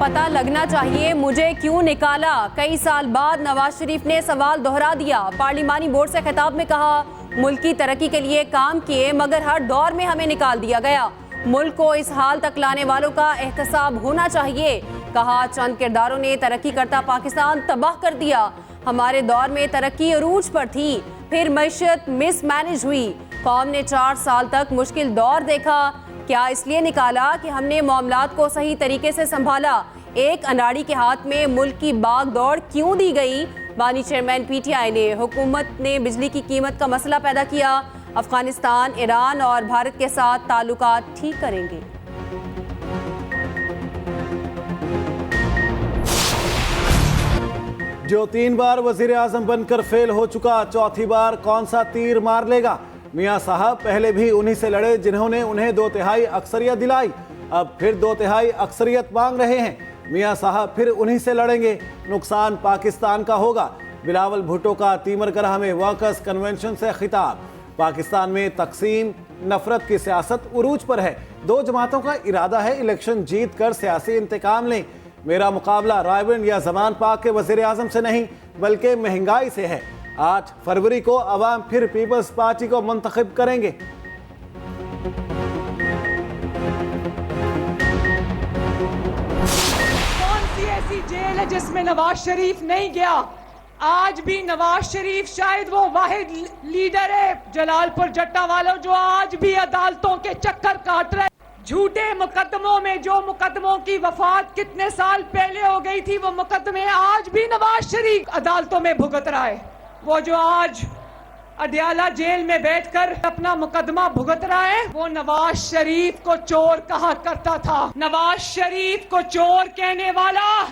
पता लगना चाहिए मुझे क्यों निकाला। कई साल बाद नवाज शरीफ ने सवाल दोहरा दिया। पार्लिमानी बोर्ड से खिताब में कहा, मुल्क की तरक्की के लिए काम किए मगर हर दौर में हमें निकाल दिया गया। मुल्क को इस हाल तक लाने वालों का एहतसाब होना चाहिए। कहा, चंद किरदारों ने तरक्की करता पाकिस्तान तबाह कर दिया। हमारे दौर में तरक्की अरूज पर थी, फिर मईशत मिसमैनेज हुई। कौम ने 4 साल तक मुश्किल दौर देखा। क्या इसलिए निकाला कि हमने मामलात को सही तरीके से संभाला। एक अनाड़ी के हाथ में मुल्क की बाग दौड़ क्यों दी गई। बानी चेयरमैन PTI ने हुकूमत ने बिजली की कीमत का मसला पैदा किया। अफगानिस्तान, ईरान और भारत के साथ ताल्लुकात ठीक करेंगे। जो 3 बार वजीर आजम बनकर फेल हो चुका, चौथी बार कौन सा तीर मार लेगा। मियां साहब पहले भी उन्हीं से लड़े जिन्होंने उन्हें 2/3 अक्सरियत दिलाई। अब फिर 2/3 अक्सरियत मांग रहे हैं। मियां साहब फिर उन्हीं से लड़ेंगे। नुकसान पाकिस्तान का होगा। बिलावल भुट्टो का तीमरगरह में वर्कर्स कन्वेंशन से खिताब। पाकिस्तान में तकसीम नफरत की सियासत उरूज पर है। 2 जमातों का इरादा है इलेक्शन जीत कर सियासी इंतकाम लें। मेरा मुकाबला रायबंद या जमान पाक के वजीर आजम से नहीं बल्कि महंगाई से है। 8 फरवरी को अवाम फिर पीपल्स पार्टी को मुंतखब करेंगे। कौन सी ऐसी जेल है जिसमें नवाज शरीफ नहीं गया। आज भी नवाज शरीफ शायद वो वाहिद लीडर है जलालपुर जट्टा वालों जो आज भी अदालतों के चक्कर काट रहे। झूठे मुकदमों में जो मुकदमों की वफात कितने साल पहले हो गई थी, वो मुकदमे आज भी नवाज शरीफ अदालतों में भुगत रहा है। वो जो आज अडयाला जेल में बैठकर अपना मुकदमा भुगत रहा है, वो नवाज शरीफ को चोर कहा करता था। नवाज शरीफ को चोर कहने वाला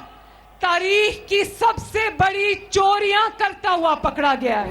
तारीख की सबसे बड़ी चोरियां करता हुआ पकड़ा गया है।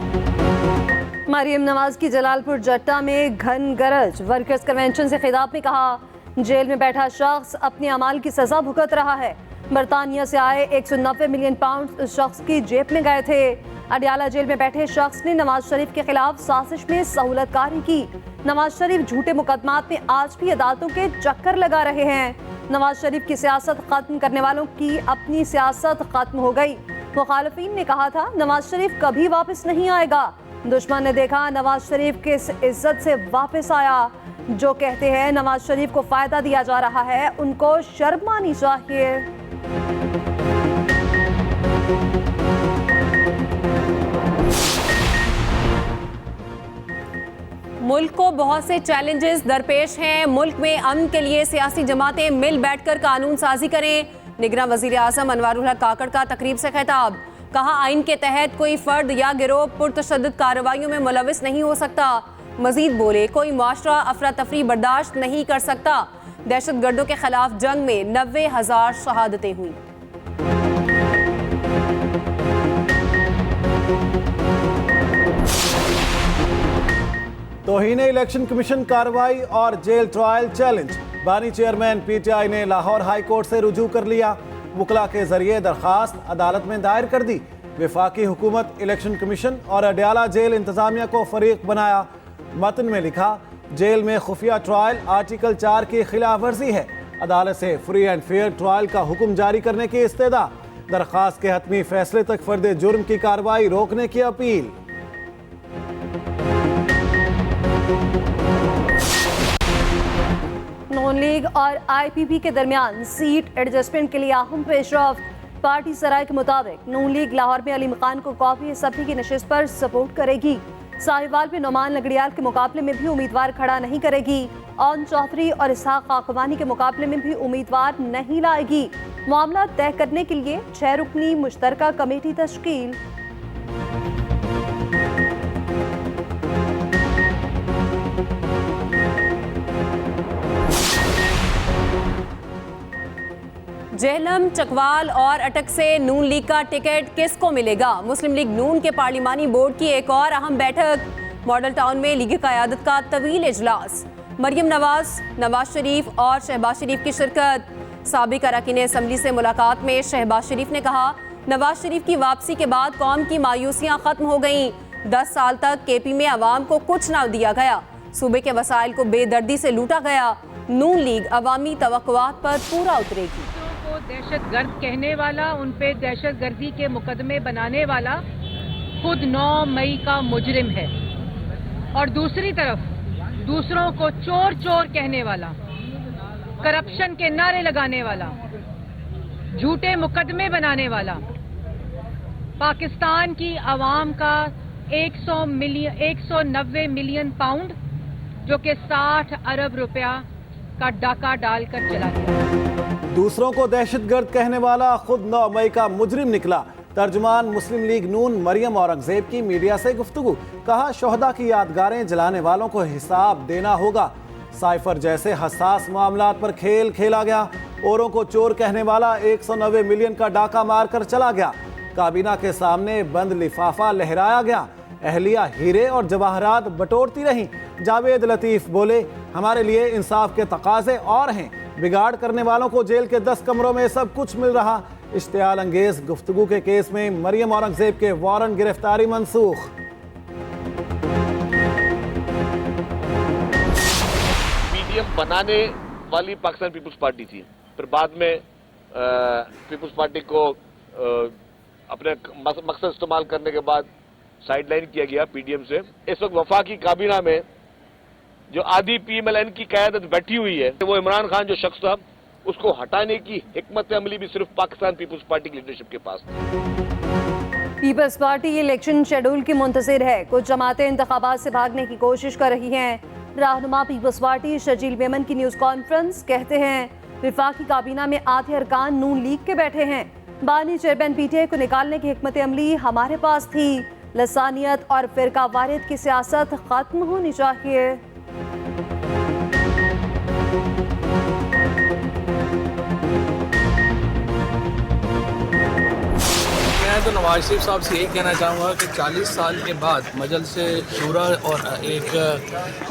मरियम नवाज की जलालपुर जट्टा में घन गरज। वर्कर्स कन्वेंशन से खिताब में कहा, जेल में बैठा शख्स अपने अमाल की सजा भुगत रहा है। बरतानिया से आए 190 मिलियन पाउंड उस शख्स की जेब में गए थे। अडयाला जेल में बैठे शख्स ने नवाज शरीफ के खिलाफ साजिश में सहूलतकारी की। नवाज शरीफ झूठे मुकदमात में आज भी अदालतों के चक्कर लगा रहे हैं। नवाज शरीफ की सियासत खत्म करने वालों की अपनी सियासत खत्म हो गई। मुखालिफिन ने कहा था नवाज शरीफ कभी वापस नहीं आएगा। दुश्मन ने देखा नवाज शरीफ किस इज्जत से वापस आया। जो कहते हैं नवाज शरीफ को फायदा दिया जा रहा है, उनको शर्म आनी चाहिए। मुल्क को बहुत से चैलेंजेस दरपेश हैं। मुल्क में अमन के लिए सियासी जमातें मिल बैठकर कानून साजी करें। निगरां वजीर आजम अनवारुल हक काकड़ का तकरीब से खिताब। कहा, आइन के तहत कोई फर्द या गिरोह पुरतशद्दुद कार्रवाइयों में मुलविस नहीं हो सकता। मजीद बोले, कोई मुआशरा अफरा तफरी बर्दाश्त नहीं कर सकता। दहशत गर्दों के खिलाफ जंग में 90,000 शहादतें हुई। तौहीन इलेक्शन कमीशन कार्रवाई और जेल ट्रायल चैलेंज। बानी चेयरमैन PTI ने लाहौर हाई कोर्ट से रुजू कर लिया। मुकला के जरिए दरखास्त अदालत में दायर कर दी। वफाकी हुकूमत इलेक्शन कमीशन और अडयाला जेल इंतजामिया को फरीक बनाया। मतन में लिखा, जेल में खुफिया ट्रायल आर्टिकल 4 की खिलाफ वर्जी है। अदालत से फ्री एंड फेयर ट्रायल का हुक्म जारी करने की इस्तेदा। दरखास्त के हतमी फैसले तक फर्द जुर्म की कार्रवाई रोकने की अपील। नून लीग और IPP के दरमियान सीट एडजस्टमेंट के लिए अहम पेशरफ्त। पार्टी सराय के मुताबिक नून लीग लाहौर में अली मकान को कॉपी सभी की नशिस्त पर सपोर्ट करेगी। साहिवाल में नोमान लगड़ियाल के मुकाबले में भी उम्मीदवार खड़ा नहीं करेगी। ओन चौधरी और इसहाक खाकवानी के मुकाबले में भी उम्मीदवार नहीं लाएगी। मामला तय करने के लिए 6 रुकनी मुश्तरका कमेटी तश्कील। जेहलम, चकवाल और अटक से नून लीग का टिकट किसको मिलेगा। मुस्लिम लीग नून के पार्लिमानी बोर्ड की एक और अहम बैठक। मॉडल टाउन में लीग क़यादत का तवील इजलास। मरियम नवाज, नवाज शरीफ और शहबाज शरीफ की शिरकत। साबिक अरकान असम्बली से मुलाकात में शहबाज शरीफ ने कहा, नवाज शरीफ की वापसी के बाद कौम की मायूसियां खत्म हो गईं। 10 साल तक KP में आवाम को कुछ ना दिया गया। सूबे के वसाइल को बेदर्दी से लूटा गया। नून लीग अवामी तवक्कुआत पर पूरा उतरेगी। को दहशतगर्द कहने वाला, उन पे दहशतगर्दी के मुकदमे बनाने वाला खुद 9 मई का मुजरिम है, और दूसरी तरफ दूसरों को चोर चोर कहने वाला, करप्शन के नारे लगाने वाला, झूठे मुकदमे बनाने वाला, पाकिस्तान की आवाम का 190 मिलियन पाउंड जो कि 60 अरब रुपया का डाका डालकर चला गया। दूसरों को दहशतगर्द कहने वाला खुद 9 मई का मुजरिम निकला। तर्जुमान मुस्लिम लीग नून मरियम औरंगजेब की मीडिया से गुफ्तगू, कहा शोहदा की यादगारें जलाने वालों को हिसाब देना होगा। साइफर जैसे हसास मामलात पर खेल खेला गया। औरों को चोर कहने वाला 190 मिलियन का डाका मारकर चला गया। काबीना के सामने बंद लिफाफा लहराया गया। अहलिया हीरे और जवाहरात बटोरती रहीं। जावेद लतीफ बोले, हमारे लिए इंसाफ के तकाजे और हैं। बिगाड़ करने वालों को जेल के 10 कमरों में सब कुछ मिल रहा। इश्तियाल अंगेज गुफ्तगू के केस में मरियम औरंगजेब के वारंट गिरफ्तारी मनसूख। पीडीएम बनाने वाली पाकिस्तान पीपुल्स पार्टी थी, फिर बाद में पीपुल्स पार्टी को अपने मकसद इस्तेमाल करने के बाद साइडलाइन किया गया पीडीएम से। इस वक्त वफाकी काबीना में जो आधी पीएमएलएन की क़यादत बैठी हुई है, वो इमरान खान जो शख्स था, उसको हटाने की हिकमत अमली भी सिर्फ पाकिस्तान पीपुल्स पार्टी की लीडरशिप के पास थी। पीपल्स पार्टी इलेक्शन शेड्यूल की मुंतज़िर है। कुछ जमातें इंतखाबात से भागने की कोशिश कर रही हैं। रहनुमा पीपल्स पार्टी शजील मेमन की न्यूज़ कॉन्फ्रेंस, कहते हैं विफाकी काबीना में आधे अरकान नून लीग के बैठे हैं। बानी चेयरमैन पीटीआई को निकालने की हिकमत अमली हमारे पास थी। लसानियत और फिरका वारिद की सियासत खत्म होनी चाहिए। मैं तो नवाज शरीफ साहब से यही कहना चाहूँगा कि 40 साल के बाद मजलिस शूरा और एक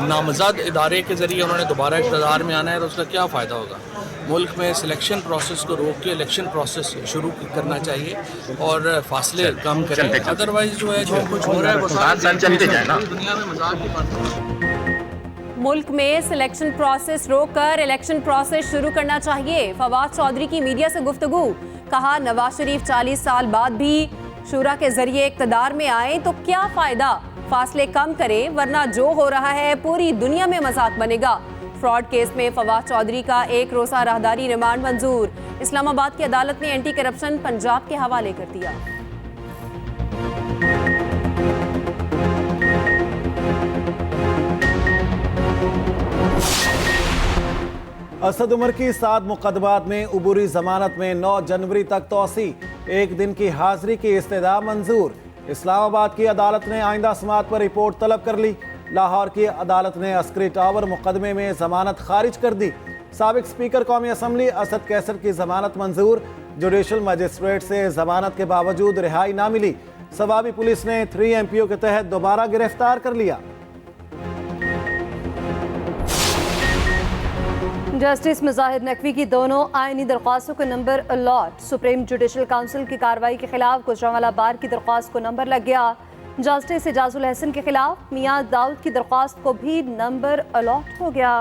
नामज़द इदारे के ज़रिए उन्होंने दोबारा इक़्तिदार में आना है, तो उसका क्या फ़ायदा होगा। मुल्क में सिलेक्शन प्रोसेस को रोक के इलेक्शन प्रोसेस शुरू करना चाहिए और फासले कम करें। अदरवाइज जो है जो कुछ हो रहा है वो दुनिया में मजाक की बात है। मुल्क में सिलेक्शन प्रोसेस रोककर इलेक्शन प्रोसेस शुरू करना चाहिए। फवाद चौधरी की मीडिया से गुफ्तगू, कहा नवाज शरीफ 40 साल बाद भी शूरा के जरिए इक़्तिदार में आए तो क्या फायदा। फासले कम करें वरना जो हो रहा है पूरी दुनिया में मजाक बनेगा। फ्रॉड केस में फवाद चौधरी का 1 रोज़ा राहदारी रिमांड मंजूर। इस्लामाबाद की अदालत ने एंटी करप्शन पंजाब के हवाले कर दिया। असद उमर की 7 मुकदमात में उबूरी जमानत में 9 जनवरी तक तोसी। 1 दिन की हाजिरी की इस्तदा मंजूर। इस्लामाबाद की अदालत ने आइंदा समात पर रिपोर्ट तलब कर ली। लाहौर की अदालत ने अस्करी टावर मुकदमे में जमानत खारिज कर दी। साबिक स्पीकर कौमी असम्बली असद कैसर की जमानत मंजूर। जुडिशल मजिस्ट्रेट से जमानत के बावजूद रिहाई ना मिली। सवाबी पुलिस ने 3 MPO के तहत दोबारा गिरफ्तार कर लिया। जस्टिस मुजाहिद नकवी की दोनों आईनी दरख्वास्तों को number allot. Supreme judicial council की कार्रवाई के खिलाफ गुजरांवाला बार की दरख्वास्त को नंबर लग गया। जस्टिस एजाजुल हसन के खिलाफ मियां दाऊद की दरख्वास्त को भी नंबर अलॉट हो गया।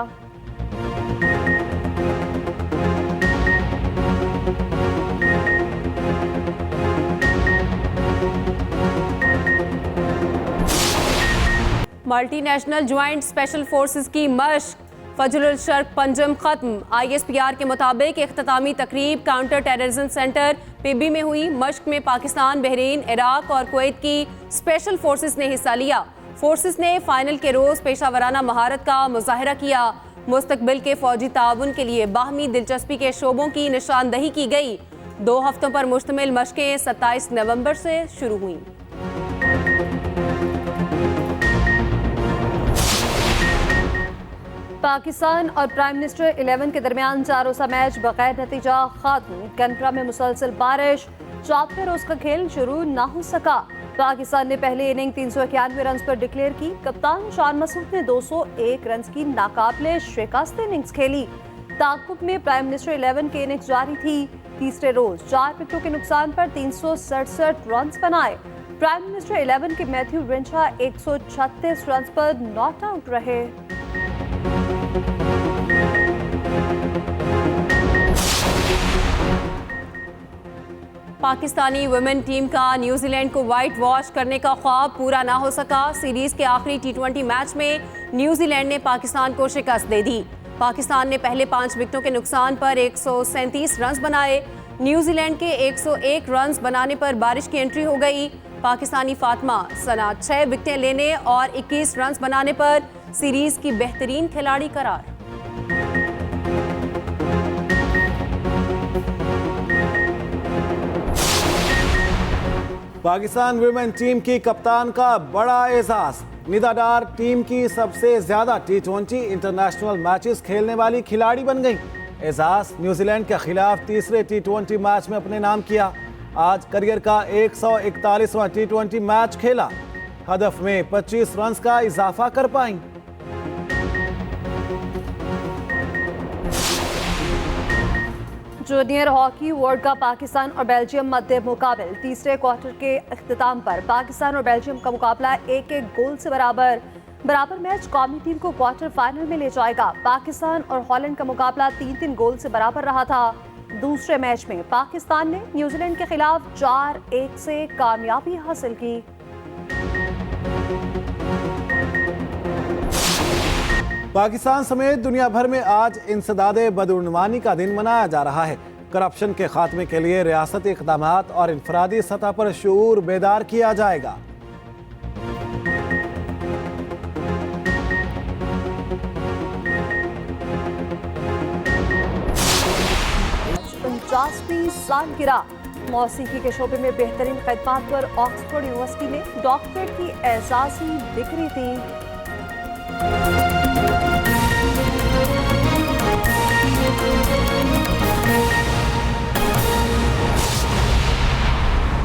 मल्टीनेशनल ज्वाइंट स्पेशल फोर्सेस की मश्क फजरुल शर्क पंजम खत्म। ISPR के मुताबिक इख्तितामी तकरीब काउंटर टेररिज्म सेंटर पिबी में हुई। मश्क में पाकिस्तान, बहरीन, इराक और कुवैत की स्पेशल फोर्सेस ने हिस्सा लिया। फोर्सेस ने फाइनल के रोज पेशावराना महारत का मुजाहरा किया। मुस्तकबिल के फौजी ताउन के लिए बाहमी दिलचस्पी के शोबों की निशानदही की गई। 2 हफ्तों पर मुश्तमिल मशकें 27 नवंबर से शुरू हुई। पाकिस्तान और प्राइम मिनिस्टर 11 के दरमियान 4 रोज़ा मैच बगैर नतीजा खत्म। कैनबरा में मुसलसल बारिश, 4वें रोज का खेल शुरू ना हो सका। पाकिस्तान ने पहले इनिंग 391 रन पर डिक्लेयर की। कप्तान शान मसूद ने 201 रन की नाकाबिले शिकस्त इनिंग्स खेली। ताकुब में प्राइम मिनिस्टर 11 की इनिंग्स जारी थी। तीसरे रोज 4 विकेटों के नुकसान पर 367 रन बनाए। प्राइम मिनिस्टर 11 के मैथ्यू रिंचा 136 रन पर नॉट आउट रहे। पाकिस्तानी वुमेन टीम का न्यूजीलैंड को व्हाइट वॉश करने का ख्वाब पूरा ना हो सका। सीरीज के आखिरी T20 मैच में न्यूजीलैंड ने पाकिस्तान को शिकस्त दे दी। पाकिस्तान ने पहले 5 विकेटों के नुकसान पर 137 रन बनाए। न्यूजीलैंड के 101 रन बनाने पर बारिश की एंट्री हो गई। पाकिस्तानी फातिमा सना 6 विकेटें लेने और 21 रन बनाने पर सीरीज की बेहतरीन खिलाड़ी करार। पाकिस्तान वुमेन टीम की कप्तान का बड़ा एजाज। निदा डार टीम की सबसे ज्यादा T20 इंटरनेशनल मैचेस खेलने वाली खिलाड़ी बन गई। एजाज न्यूजीलैंड के खिलाफ तीसरे T20 मैच में अपने नाम किया। आज करियर का 141वां T20 मैच खेला। हदफ में 25 रन का इजाफा कर पाई। Junior hockey world cup Pakistan और बेल्जियम मध्य मुकाबले। तीसरे क्वार्टर के अख्तिताम पर पाकिस्तान और बेल्जियम का मुकाबला 1-1 गोल से बराबर मैच कौमी टीम को क्वार्टर फाइनल में ले जाएगा। पाकिस्तान और हॉलैंड का मुकाबला 3-3 गोल से बराबर रहा था। दूसरे मैच में पाकिस्तान ने न्यूजीलैंड के खिलाफ 4-1 से कामयाबी हासिल की। पाकिस्तान समेत दुनिया भर में आज इंसदादे बदउनवानी का दिन मनाया जा रहा है। करप्शन के खात्मे के लिए रियासती इक़दामात और इनफरादी सतह पर शऊर बेदार किया जाएगा। सालगिरह। मौसीकी के शोबे में बेहतरीन खिदमत पर ऑक्सफोर्ड यूनिवर्सिटी में डॉक्टरेट की एजाज़ी डिग्री दी।